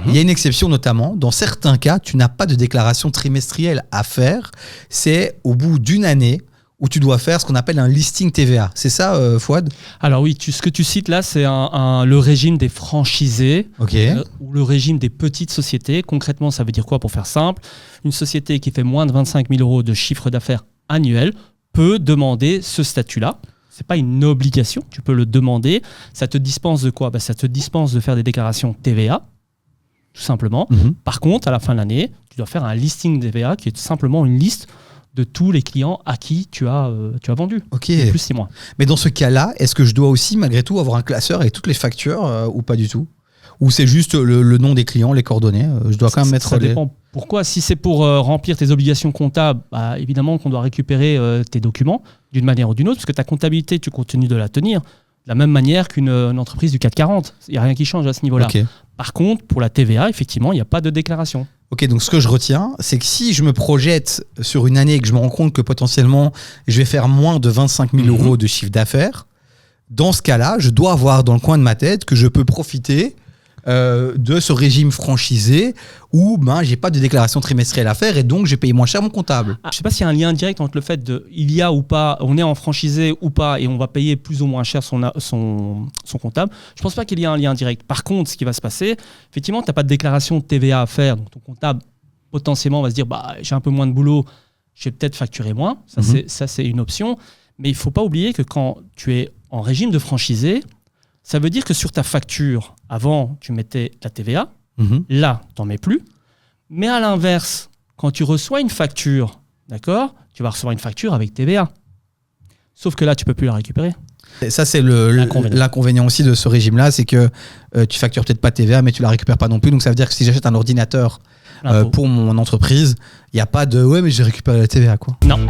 Il y a une exception notamment, dans certains cas, tu n'as pas de déclaration trimestrielle à faire. C'est au bout d'une année où tu dois faire ce qu'on appelle un listing TVA. C'est ça, Fouad ? Alors oui, ce que tu cites là, c'est le régime des franchisés ou le régime des petites sociétés. Concrètement, ça veut dire quoi pour faire simple ? Une société qui fait moins de 25 000 € de chiffre d'affaires annuel peut demander ce statut-là. Ce n'est pas une obligation, tu peux le demander. Ça te dispense de quoi ? Ça te dispense de faire des déclarations TVA, tout simplement. Par contre, à la fin de l'année, tu dois faire un listing TVA qui est simplement une liste de tous les clients à qui tu as vendu. Plus 6 mois. Mais dans ce cas-là, est-ce que je dois aussi, malgré tout, avoir un classeur avec toutes les factures ou pas du tout ? Ou c'est juste le nom des clients, les coordonnées ? Je dois quand même mettre... Ça dépend. Pourquoi ? Si c'est pour remplir tes obligations comptables, évidemment qu'on doit récupérer tes documents d'une manière ou d'une autre, parce que ta comptabilité, tu continues de la tenir de la même manière qu'une entreprise du CAC 40. Il n'y a rien qui change à ce niveau-là. Par contre, pour la TVA, effectivement, il n'y a pas de déclaration. Ok, donc ce que je retiens, c'est que si je me projette sur une année et que je me rends compte que potentiellement je vais faire moins de 25 000 € de chiffre d'affaires, dans ce cas-là, je dois avoir dans le coin de ma tête que je peux profiter de ce régime franchisé où j'ai pas de déclaration trimestrielle à faire et donc j'ai payé moins cher mon comptable. Je sais pas s'il y a un lien direct entre le fait il y a ou pas, on est en franchisé ou pas et on va payer plus ou moins cher son comptable. Je pense pas qu'il y ait un lien direct. Par contre, ce qui va se passer, effectivement, tu n'as pas de déclaration de TVA à faire, donc ton comptable potentiellement va se dire j'ai un peu moins de boulot, je vais peut-être facturer moins. Ça c'est une option, mais il faut pas oublier que quand tu es en régime de franchisé, ça veut dire que sur ta facture, avant, tu mettais la TVA. Là, tu n'en mets plus. Mais à l'inverse, quand tu reçois une facture, d'accord, tu vas recevoir une facture avec TVA. Sauf que là, tu ne peux plus la récupérer. Et ça, c'est l'inconvénient aussi de ce régime-là, c'est que tu factures peut-être pas TVA, mais tu la récupères pas non plus. Donc, ça veut dire que si j'achète un ordinateur pour mon entreprise, il n'y a pas de « ouais, mais j'ai récupéré la TVA ». Non.